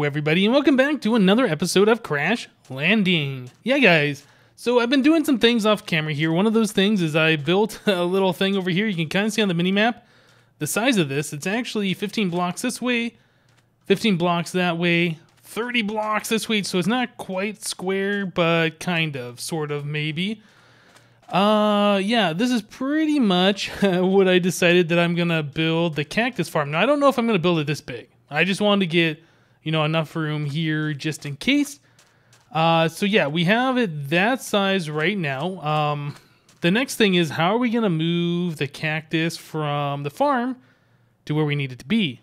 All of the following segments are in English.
everybody, and welcome back to another episode of Crash Landing. Yeah, guys, so I've been doing some things off camera here. One of those things is I built a little thing over here. You can kind of see on the mini-map the size of this. It's actually 15 blocks this way, 15 blocks that way, 30 blocks this way, so it's not quite square, but kind of, sort of, maybe. Yeah, this is pretty much what I decided that I'm gonna build the cactus farm. Now, I don't know if I'm gonna build it this big. I just wanted to get, you know, enough room here just in case. So yeah, we have it that size right now. The next thing is, how are we gonna move the cactus from the farm to where we need it to be?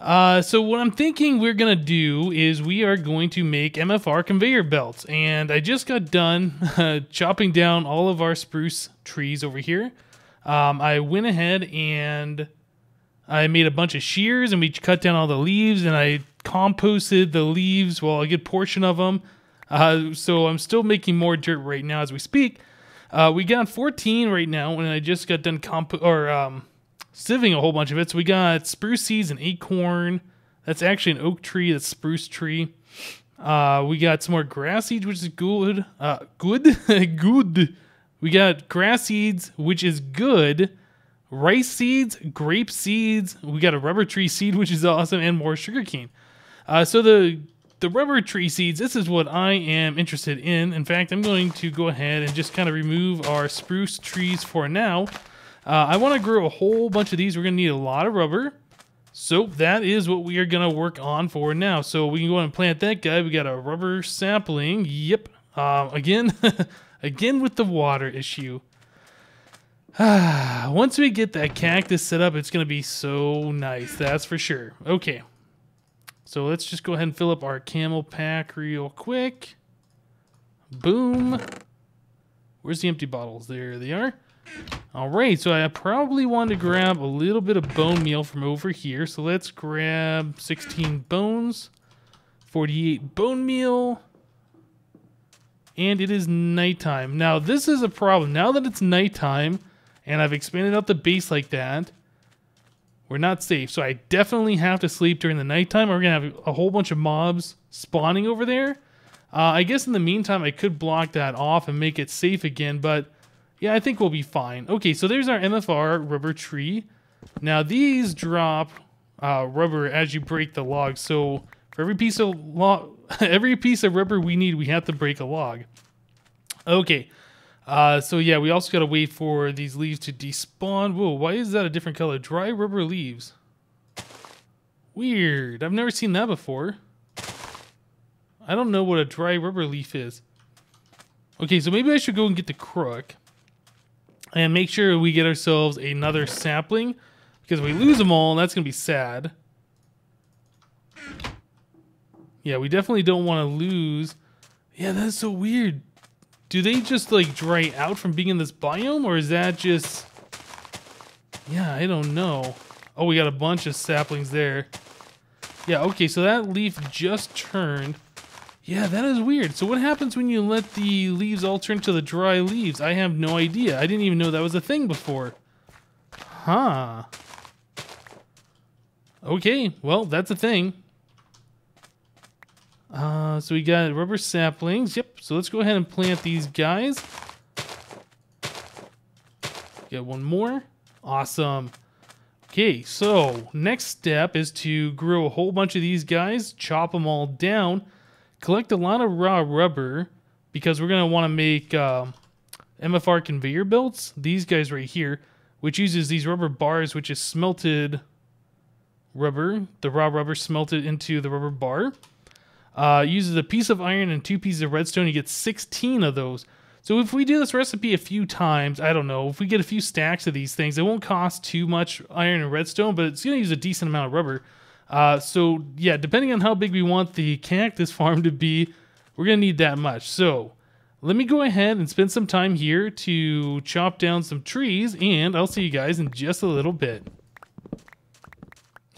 So what I'm thinking we're gonna do is we are going to make MFR conveyor belts, and I just got done chopping down all of our spruce trees over here. I went ahead and I made a bunch of shears, and we cut down all the leaves, and I composted the leaves, well, a good portion of them. So I'm still making more dirt right now as we speak. We got 14 right now, and I just got done sieving a whole bunch of it. So we got spruce seeds and acorn. That's actually an oak tree. That's spruce tree. We got some more grass seeds, which is good. Good. We got grass seeds, which is good. Rice seeds, grape seeds. We got a rubber tree seed, which is awesome, and more sugarcane. So the rubber tree seeds, this is what I am interested in. In fact, I'm going to go ahead and just kind of remove our spruce trees for now. I want to grow a whole bunch of these. We're going to need a lot of rubber. So that is what we are going to work on for now. So we can go ahead and plant that guy. We got a rubber sapling. Yep. Again, again with the water issue. Once we get that cactus set up, it's going to be so nice. That's for sure. Okay. So let's just go ahead and fill up our camel pack real quick. Boom. Where's the empty bottles? There they are. All right, so I probably want to grab a little bit of bone meal from over here. So let's grab 16 bones, 48 bone meal, and it is nighttime. Now, this is a problem. Now that it's nighttime and I've expanded out the base like that, we're not safe. So I definitely have to sleep during the nighttime, or we're going to have a whole bunch of mobs spawning over there. I guess in the meantime, I could block that off and make it safe again, but yeah, I think we'll be fine. Okay, so there's our MFR rubber tree. Now these drop rubber as you break the log. So for every piece of rubber we need, we have to break a log. Okay, so yeah, we also got to wait for these leaves to despawn. Whoa, why is that a different color? Dry rubber leaves. Weird. I've never seen that before. I don't know what a dry rubber leaf is. Okay, so maybe I should go and get the crook and make sure we get ourselves another sapling, because if we lose them all, that's going to be sad. Yeah, we definitely don't want to lose. Yeah, that's so weird. Do they just like dry out from being in this biome, or is that just... Yeah, I don't know. Oh, we got a bunch of saplings there. Yeah, okay, so that leaf just turned. Yeah, that is weird. So what happens when you let the leaves all turn to the dry leaves? I have no idea. I didn't even know that was a thing before. Huh. Okay, well, that's a thing. So we got rubber saplings. Yep, so let's go ahead and plant these guys. Get one more. Awesome. Okay, so next step is to grow a whole bunch of these guys, chop them all down, collect a lot of raw rubber, because we're going to want to make MFR conveyor belts. These guys right here, which uses these rubber bars, which is smelted rubber. The raw rubber smelted into the rubber bar. Uses a piece of iron and 2 pieces of redstone. You get 16 of those. So if we do this recipe a few times, I don't know, if we get a few stacks of these things, it won't cost too much iron and redstone, but it's going to use a decent amount of rubber. So yeah, depending on how big we want the cactus farm to be, we're going to need that much. So let me go ahead and spend some time here to chop down some trees, and I'll see you guys in just a little bit.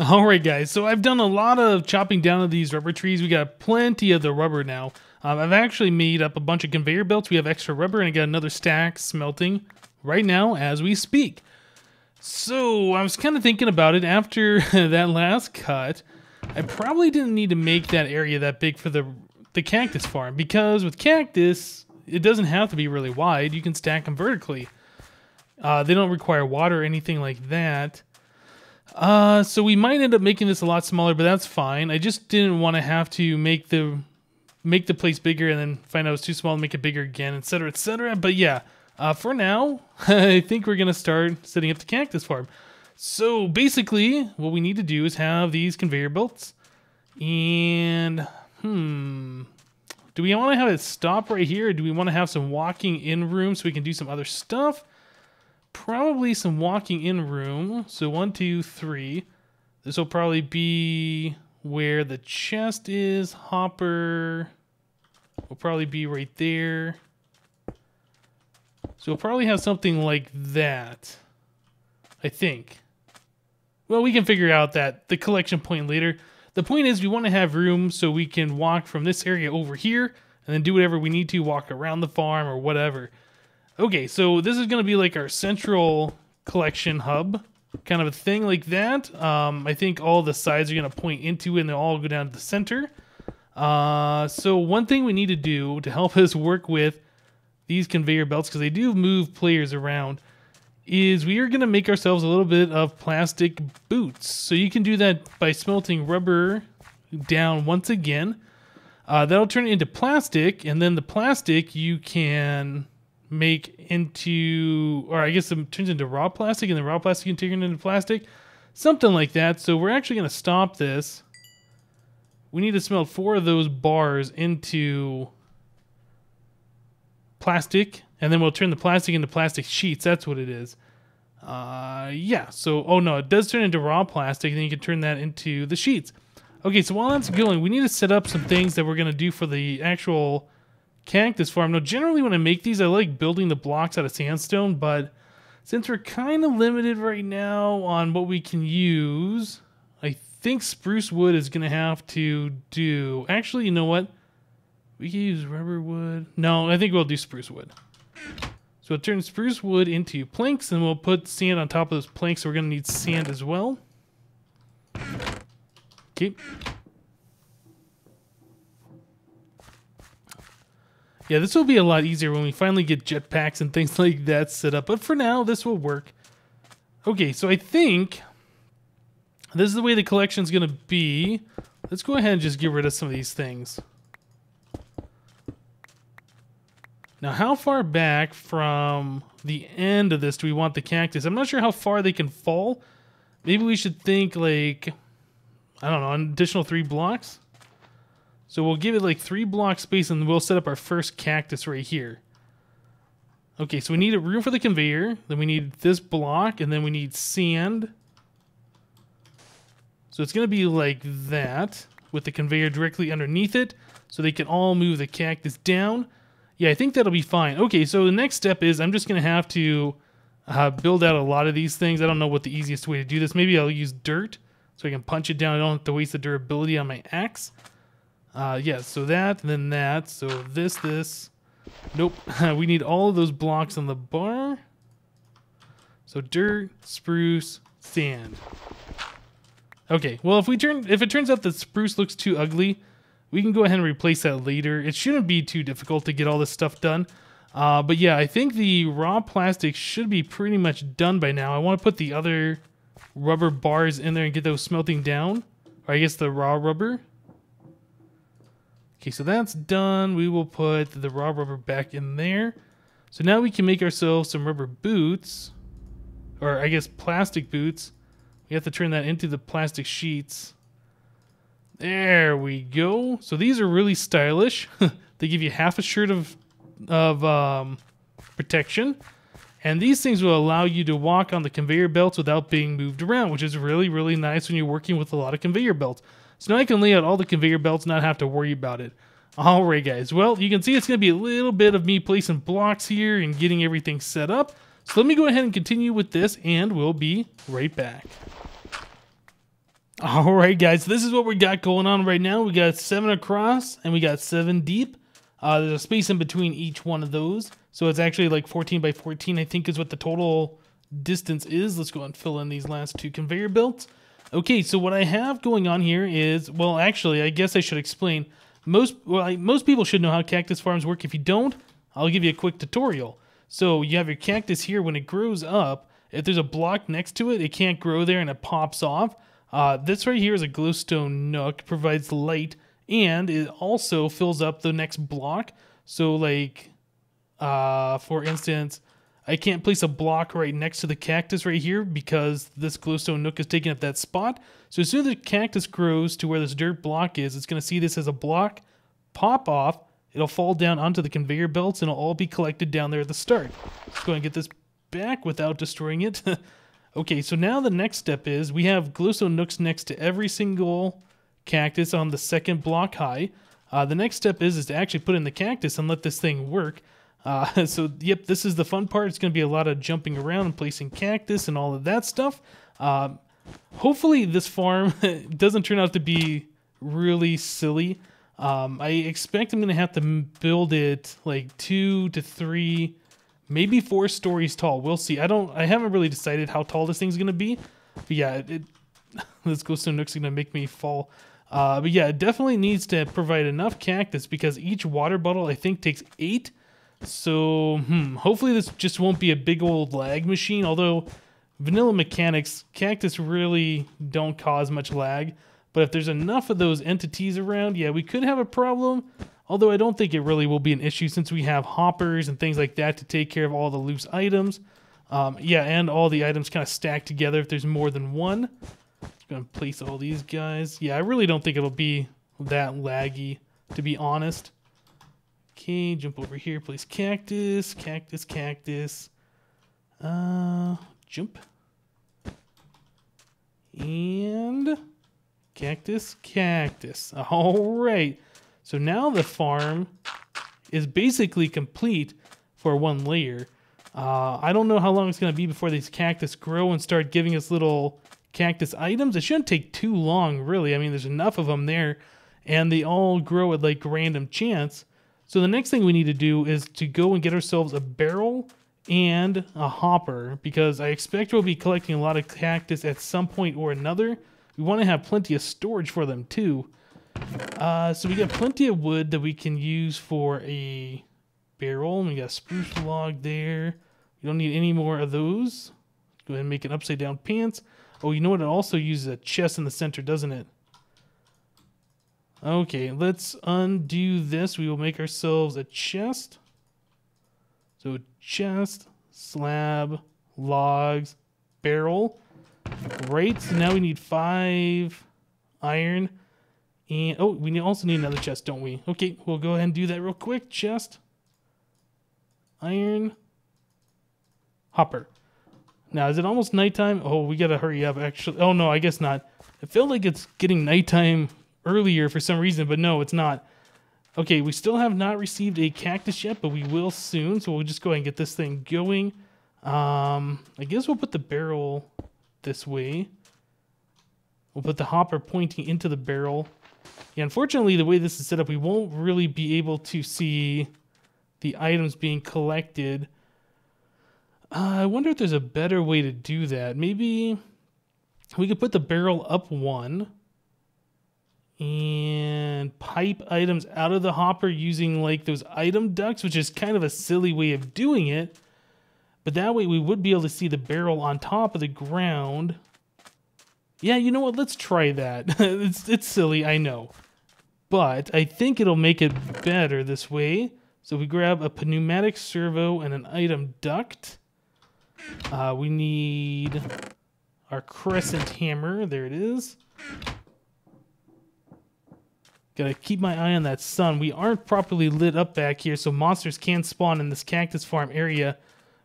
Alright guys, so I've done a lot of chopping down of these rubber trees. We got plenty of the rubber now. I've actually made up a bunch of conveyor belts. We have extra rubber, and I got another stack smelting right now as we speak. So I was kind of thinking about it after that last cut. I probably didn't need to make that area that big for the cactus farm, because with cactus, it doesn't have to be really wide. You can stack them vertically. They don't require water or anything like that. So we might end up making this a lot smaller, but that's fine. I just didn't want to have to make the place bigger and then find out it was too small and make it bigger again, etc., etc. But yeah, for now, I think we're gonna start setting up the cactus farm. So basically, what we need to do is have these conveyor belts, and do we want to have it stop right here, or do we want to have some walking in room so we can do some other stuff? Probably some walking in room. So 1, 2, 3. This will probably be where the chest is. Hopper will probably be right there. So we'll probably have something like that, I think. Well, we can figure out the collection point later. The point is we want to have room so we can walk from this area over here and then do whatever we need to, walk around the farm or whatever. Okay, so this is going to be like our central collection hub, kind of a thing like that. I think all the sides are going to point into it and they'll all go down to the center. So one thing we need to do to help us work with these conveyor belts, because they do move players around, is we are going to make ourselves a little bit of plastic boots. So you can do that by smelting rubber down once again. That'll turn it into plastic, and then the plastic you can make into, or I guess it turns into raw plastic, and then raw plastic can turn into plastic. Something like that. So we're actually going to stop this. We need to smelt 4 of those bars into plastic, and then we'll turn the plastic into plastic sheets. That's what it is. Yeah, so, oh no, it does turn into raw plastic, and then you can turn that into the sheets. Okay, so while that's going, we need to set up some things that we're going to do for the actual cactus farm. Now, generally when I make these, I like building the blocks out of sandstone, but since we're kind of limited right now on what we can use, I think spruce wood is going to have to do... Actually, you know what? We can use rubber wood. No, I think we'll do spruce wood. So we'll turn spruce wood into planks, and we'll put sand on top of those planks, so we're going to need sand as well. Okay. Yeah, this will be a lot easier when we finally get jetpacks and things like that set up. But for now, this will work. Okay, so I think this is the way the collection's going to be. Let's go ahead and just get rid of some of these things. Now, how far back from the end of this do we want the cactus? I'm not sure how far they can fall. Maybe we should think like, I don't know, an additional 3 blocks? So we'll give it like 3 block space, and we'll set up our first cactus right here. Okay, so we need a room for the conveyor. Then we need this block, and then we need sand. So it's going to be like that, with the conveyor directly underneath it, so they can all move the cactus down. Yeah, I think that'll be fine. Okay, so the next step is I'm just going to have to build out a lot of these things. I don't know what the easiest way to do this. Maybe I'll use dirt, so I can punch it down. I don't have to waste the durability on my axe. Yeah, so that, and then that, so this. Nope, we need all of those blocks on the bar. So dirt, spruce, sand. Okay, well if it turns out that spruce looks too ugly, we can go ahead and replace that later. It shouldn't be too difficult to get all this stuff done. But yeah, I think the raw plastic should be pretty much done by now. I want to put the other rubber bars in there and get those smelting down. Or I guess the raw rubber. Okay, so that's done. We will put the raw rubber back in there. So now we can make ourselves some rubber boots. Or I guess plastic boots. We have to turn that into the plastic sheets. There we go. So these are really stylish. They give you half a shirt of protection. And these things will allow you to walk on the conveyor belts without being moved around, which is really, really nice when you're working with a lot of conveyor belts. So now I can lay out all the conveyor belts and not have to worry about it. Alright guys, well you can see it's going to be a little bit of me placing blocks here and getting everything set up. So let me go ahead and continue with this, and we'll be right back. Alright guys, so this is what we got going on right now. We got 7 across and we got 7 deep. There's a space in between each one of those. So it's actually like 14 by 14 I think is what the total distance is. Let's go and fill in these last 2 conveyor belts. Okay, so what I have going on here is, well, actually, I guess I should explain. Most people should know how cactus farms work. If you don't, I'll give you a quick tutorial. So you have your cactus here. When it grows up, if there's a block next to it, it can't grow there and it pops off. This right here is a glowstone nook, provides light, and it also fills up the next block. So like, for instance, I can't place a block right next to the cactus right here because this glowstone nook is taking up that spot. So as soon as the cactus grows to where this dirt block is, it's going to see this as a block, pop off, it'll fall down onto the conveyor belts, and it'll all be collected down there at the start. Let's go and get this back without destroying it. Okay, so now the next step is we have glowstone nooks next to every single cactus on the second block high. The next step is to actually put in the cactus and let this thing work. So, yep, this is the fun part. It's going to be a lot of jumping around and placing cactus and all of that stuff. Hopefully this farm doesn't turn out to be really silly. I expect I'm going to have to build it like 2 to 3, maybe 4 stories tall. We'll see. I haven't really decided how tall this thing's going to be. But yeah, this glowstone nook's going to make me fall. But yeah, it definitely needs to provide enough cactus because each water bottle, I think, takes 8. So, hopefully this just won't be a big old lag machine, although vanilla mechanics, cactus really don't cause much lag. But if there's enough of those entities around, yeah, we could have a problem, although I don't think it really will be an issue since we have hoppers and things like that to take care of all the loose items. Yeah, and all the items kind of stacked together if there's more than one. Just going to place all these guys. Yeah, I really don't think it'll be that laggy, to be honest. Okay, jump over here, place cactus, cactus, cactus. Jump. And cactus, cactus. All right. So now the farm is basically complete for one layer. I don't know how long it's going to be before these cactus grow and start giving us little cactus items. It shouldn't take too long, really. I mean, there's enough of them there, and they all grow at like random chance. So the next thing we need to do is to go and get ourselves a barrel and a hopper, because I expect we'll be collecting a lot of cactus at some point or another. We want to have plenty of storage for them too. So we got plenty of wood that we can use for a barrel. We got a spruce log there. We don't need any more of those. Go ahead and make an upside down pants. Oh, you know what? It also uses a chest in the center, doesn't it? Okay, let's undo this. We will make ourselves a chest. So chest, slab, logs, barrel. Right, so now we need 5 iron. And oh, we also need another chest, don't we? Okay, we'll go ahead and do that real quick. Chest, iron, hopper. Now, is it almost nighttime? Oh, we gotta hurry up, actually. Oh, no, I guess not. I feel like it's getting nighttime earlier for some reason, but no, it's not. Okay, we still have not received a cactus yet, but we will soon, so we'll just go ahead and get this thing going. I guess we'll put the barrel this way. We'll put the hopper pointing into the barrel. Yeah, unfortunately, the way this is set up, we won't really be able to see the items being collected. I wonder if there's a better way to do that. Maybe we could put the barrel up 1 and pipe items out of the hopper using like those item ducts, which is kind of a silly way of doing it. But that way we would be able to see the barrel on top of the ground. Yeah, you know what? Let's try that. It's silly, I know. But I think it'll make it better this way. So we grab a pneumatic servo and an item duct. We need our crescent hammer. There it is. Gotta keep my eye on that sun. We aren't properly lit up back here, so monsters can spawn in this cactus farm area,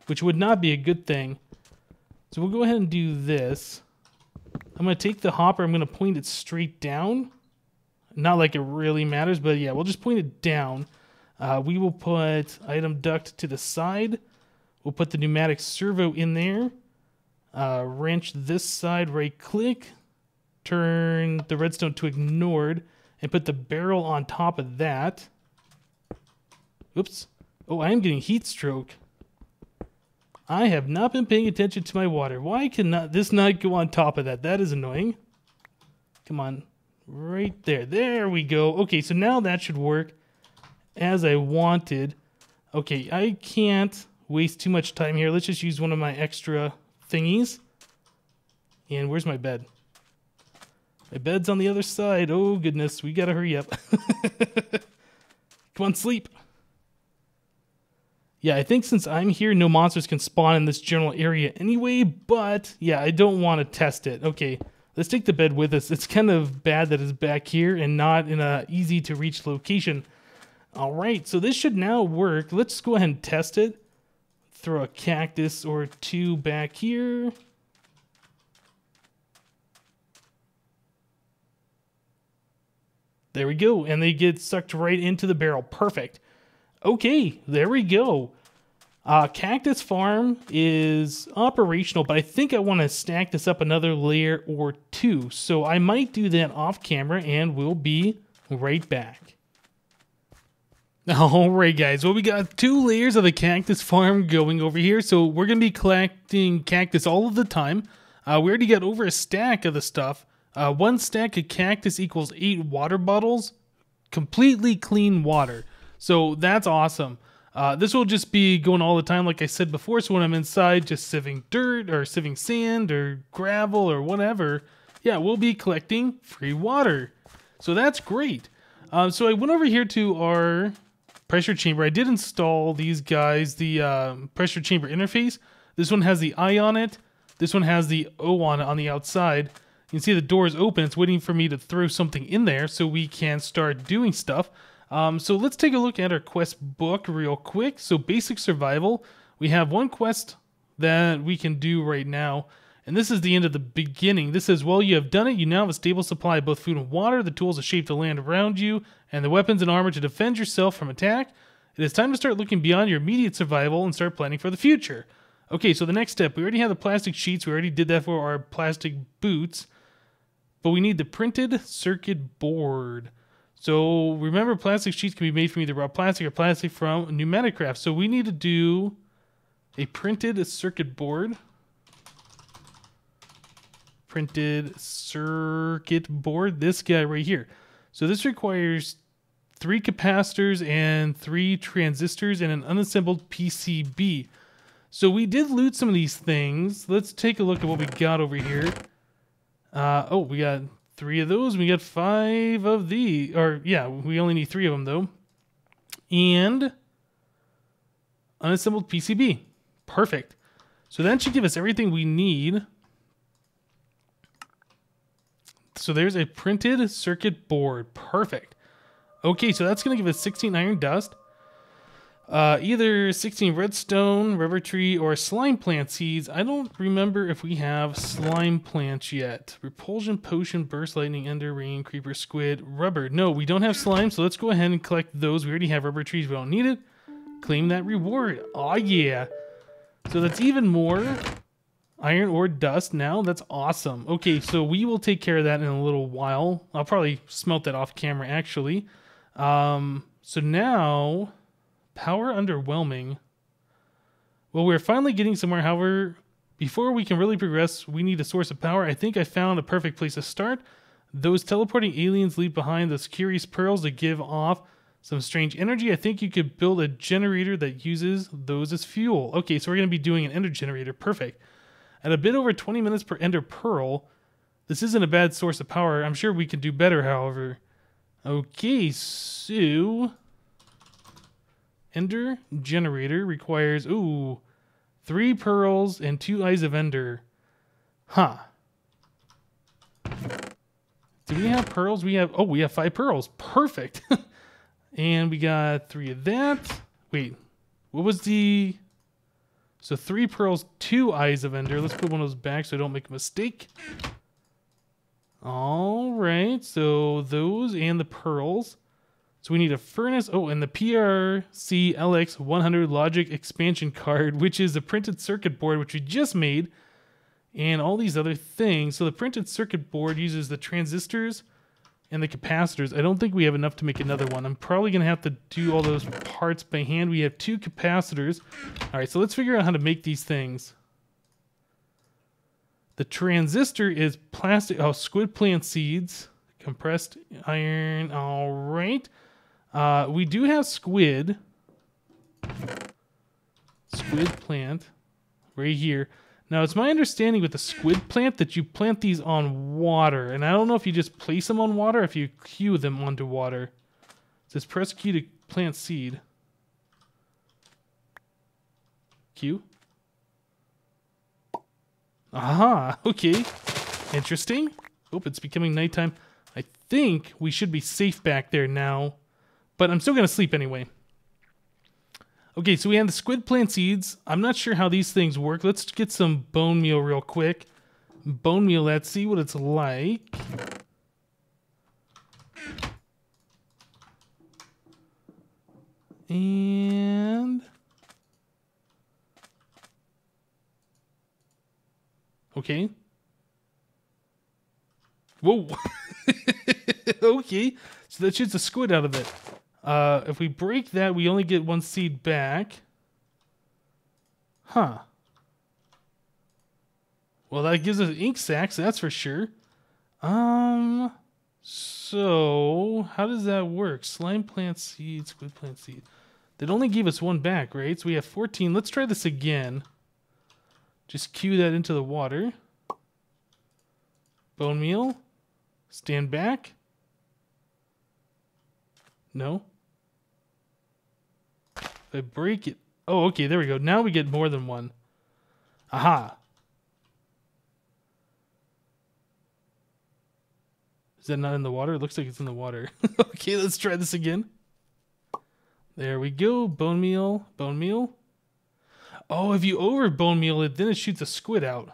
which would not be a good thing. So we'll go ahead and do this. I'm going to take the hopper, I'm going to point it straight down. Not like it really matters, but yeah, we'll just point it down. We will put item duct to the side. We'll put the pneumatic servo in there. Wrench this side, right click. Turn the redstone to ignored. And put the barrel on top of that. Oops. Oh, I am getting heat stroke. I have not been paying attention to my water. Why cannot this not go on top of that? That is annoying. Come on. Right there. There we go. Okay, so now that should work as I wanted. Okay, I can't waste too much time here. Let's just use one of my extra thingies. And where's my bed? My bed's on the other side. Oh, goodness. We gotta hurry up. Come on, sleep. Yeah, I think since I'm here, no monsters can spawn in this general area anyway. But, yeah, I don't want to test it. Okay, let's take the bed with us. It's kind of bad that it's back here and not in a easy-to-reach location. All right, so this should now work. Let's go ahead and test it. Throw a cactus or two back here. There we go, and they get sucked right into the barrel. Perfect. Okay, there we go. Cactus Farm is operational, but I think I want to stack this up another layer or two. So I might do that off camera, and we'll be right back. Alright guys, well we got 2 layers of the Cactus Farm going over here. So we're going to be collecting cactus all of the time. We already got over a stack of the stuff. 1 stack of cactus equals 8 water bottles. Completely clean water. So that's awesome. This will just be going all the time like I said before. So when I'm inside just sieving dirt or sieving sand or gravel or whatever, yeah, we'll be collecting free water. So that's great. So I went over here to our pressure chamber. I did install these guys, the pressure chamber interface. This one has the I on it. This one has the O on the outside. You can see the door is open. It's waiting for me to throw something in there so we can start doing stuff. So let's take a look at our quest book real quick. So basic survival. We have 1 quest that we can do right now. And this is the end of the beginning. This says, well, you have done it. You now have a stable supply of both food and water, the tools to shape the land around you, and the weapons and armor to defend yourself from attack. It is time to start looking beyond your immediate survival and start planning for the future. Okay, so the next step. We already have the plastic sheets. We already did that for our plastic boots. But we need the printed circuit board. So remember, plastic sheets can be made from either raw plastic or plastic from pneumatic craft. So we need to do a printed circuit board. Printed circuit board, this guy right here. So this requires 3 capacitors and 3 transistors and an unassembled PCB. So we did loot some of these things. Let's take a look at what we got over here. Oh, we got 3 of those. We got 5 of these. Or yeah, we only need 3 of them though. And unassembled PCB. Perfect. So that should give us everything we need. So there's a printed circuit board. Perfect. Okay, so that's going to give us 16 iron dust. Either 16 redstone, rubber tree, or slime plant seeds. I don't remember if we have slime plants yet. Repulsion potion, burst lightning, ender, rain, creeper, squid, rubber. No, we don't have slime, so let's go ahead and collect those. We already have rubber trees. We don't need it. Claim that reward. Oh yeah. So that's even more iron ore dust now. That's awesome. Okay, so we will take care of that in a little while. I'll probably smelt that off camera actually. So now, power underwhelming. Well, we're finally getting somewhere. However, before we can really progress, we need a source of power. I think I found a perfect place to start. Those teleporting aliens leave behind those curious pearls that give off some strange energy. I think you could build a generator that uses those as fuel. Okay, so we're going to be doing an ender generator. Perfect. At a bit over 20 minutes per ender pearl, this isn't a bad source of power. I'm sure we can do better, however. Okay, so ender generator requires, 3 pearls and 2 eyes of ender. Huh. Do we have pearls? We have 5 pearls. Perfect. And we got 3 of that. Wait, what was the... So 3 pearls, 2 eyes of ender. Let's put one of those back so I don't make a mistake. All right, so those and the pearls. So we need a furnace. Oh, and the PRC LX100 logic expansion card, which is a printed circuit board, which we just made, and all these other things. So the printed circuit board uses the transistors and the capacitors. I don't think we have enough to make another one. I'm probably going to have to do all those parts by hand. We have 2 capacitors. All right, so let's figure out how to make these things. The transistor is plastic. Oh, squid plant seeds. Compressed iron. All right. We do have squid. Squid plant. Right here. Now, it's my understanding with the squid plant that you plant these on water. And I don't know if you just place them on water or if you cue them onto water. It says press Q to plant seed. Q. Aha, okay. Interesting. Oh, it's becoming nighttime. I think we should be safe back there now. But I'm still going to sleep anyway. Okay, so we have the squid plant seeds. I'm not sure how these things work. Let's get some bone meal real quick. Bone meal, let's see what it's like. And... okay. Whoa. Okay, so that shoots a squid out of it. If we break that, we only get one seed back. Huh. Well, that gives us ink sacs, that's for sure. So how does that work? Slime plant seed, squid plant seed. That only gave us one back, right? So we have 14. Let's try this again. Just cue that into the water. Bone meal. Stand back. No. If I break it... oh, okay, there we go. Now we get more than one. Aha. Is that not in the water? It looks like it's in the water. Okay, let's try this again. There we go. Bone meal. Bone meal. Oh, if you over bone meal it, then it shoots a squid out.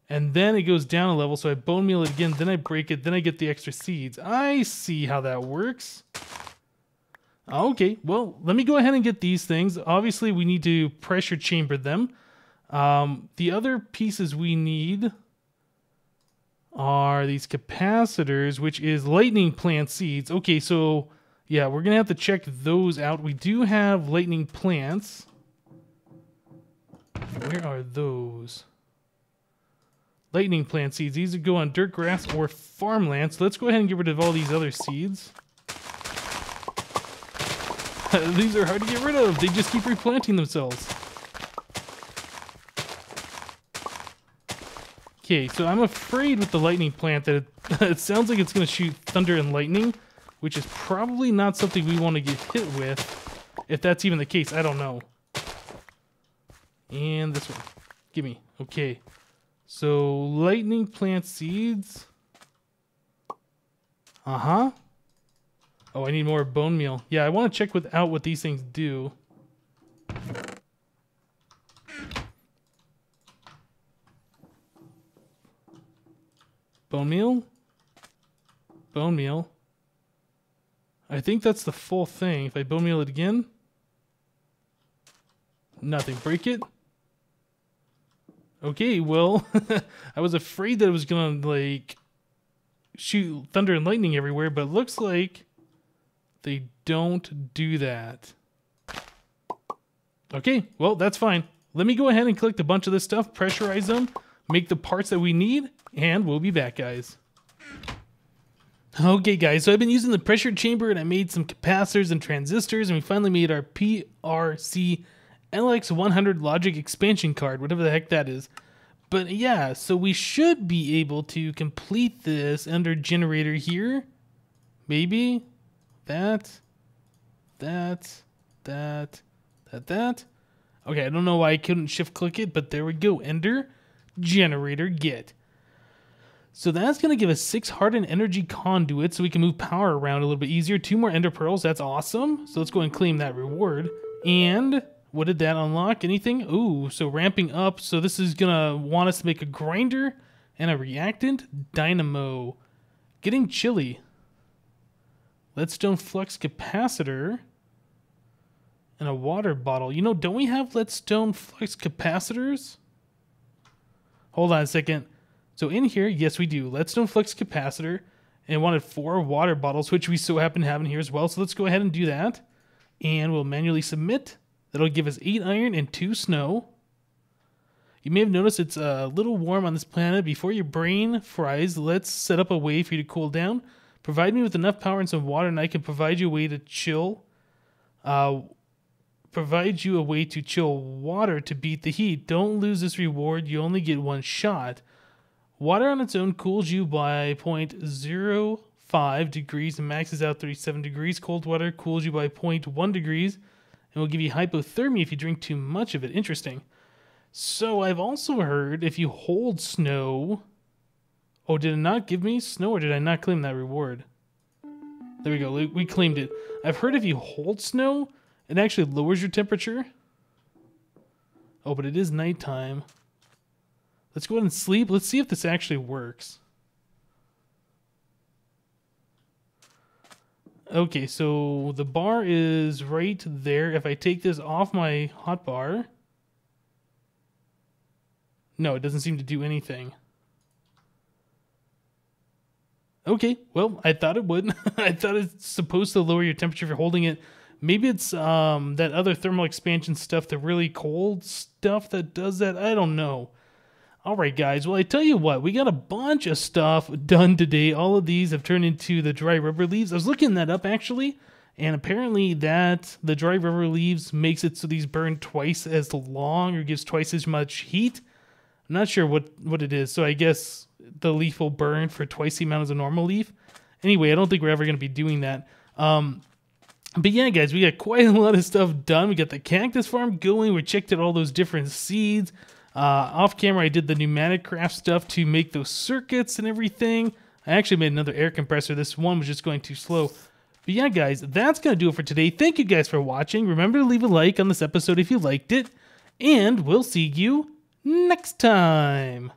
And then it goes down a level, so I bone meal it again, then I break it, then I get the extra seeds. I see how that works. Okay, well, let me go ahead and get these things. Obviously, we need to pressure chamber them. The other pieces we need are these capacitors, which is lightning plant seeds. Okay, so, yeah, we're going to have to check those out. We do have lightning plants. Where are those? Lightning plant seeds. These would go on dirt, grass, or farmland. So let's go ahead and get rid of all these other seeds. These are hard to get rid of. They just keep replanting themselves. Okay, so I'm afraid with the lightning plant that it sounds like it's going to shoot thunder and lightning, which is probably not something we want to get hit with. If that's even the case, I don't know. And this one. Gimme. Okay. So, lightning plant seeds. Uh-huh. Oh, I need more bone meal. Yeah, I want to check out what these things do. Bone meal. Bone meal. I think that's the full thing. If I bone meal it again. Nothing. Break it. Okay, well, I was afraid that it was going to, like, shoot thunder and lightning everywhere, but it looks like they don't do that. Okay, well, that's fine. Let me go ahead and collect a bunch of this stuff, pressurize them, make the parts that we need, and we'll be back, guys. Okay, guys, so I've been using the pressure chamber, and I made some capacitors and transistors, and we finally made our PRC LX100 logic expansion card, whatever the heck that is. But yeah, so we should be able to complete this under generator here. Maybe. That. Okay, I don't know why I couldn't shift click it, but there we go. Ender generator get. So that's going to give us 6 hardened energy conduits so we can move power around a little bit easier. 2 more ender pearls, that's awesome. So let's go and claim that reward. And what did that unlock? Anything? Ooh, so ramping up. So this is going to want us to make a grinder and a reactant dynamo. Getting chilly. Leadstone flux capacitor and a water bottle. You know, don't we have leadstone flux capacitors? Hold on a second. So in here, yes, we do. Leadstone flux capacitor. And it wanted 4 water bottles, which we so happen to have in here as well. So let's go ahead and do that. And we'll manually submit. That'll give us 8 iron and 2 snow. You may have noticed it's a little warm on this planet. Before your brain fries, let's set up a way for you to cool down. Provide me with enough power and some water, and I can provide you a way to chill. Provide you a way to chill water to beat the heat. Don't lose this reward. You only get one shot. Water on its own cools you by 0.05 degrees and maxes out 37 degrees. Cold water cools you by 0.1 degrees and will give you hypothermia if you drink too much of it. Interesting. So I've also heard if you hold snow... Oh, did it not give me snow, or did I not claim that reward? There we go. We claimed it. I've heard if you hold snow, it actually lowers your temperature. Oh, but it is nighttime. Let's go ahead and sleep. Let's see if this actually works. Okay, so the bar is right there. If I take this off my hot bar... No, it doesn't seem to do anything. Okay, well, I thought it would. I thought it's supposed to lower your temperature if you're holding it. Maybe it's that other thermal expansion stuff, the really cold stuff that does that. I don't know. All right, guys. Well, I tell you what, we got a bunch of stuff done today. All of these have turned into the dry rubber leaves. I was looking that up, actually, and apparently that the dry rubber leaves makes it so these burn twice as long or gives twice as much heat. I'm not sure what it is, so I guess the leaf will burn for twice the amount as a normal leaf. Anyway, I don't think we're ever going to be doing that. But yeah, guys, we got quite a lot of stuff done. We got the cactus farm going. We checked out all those different seeds. Off camera, I did the pneumatic craft stuff to make those circuits and everything. I actually made another air compressor. This one was just going too slow. But yeah, guys, that's going to do it for today. Thank you guys for watching. Remember to leave a like on this episode if you liked it. And we'll see you next time.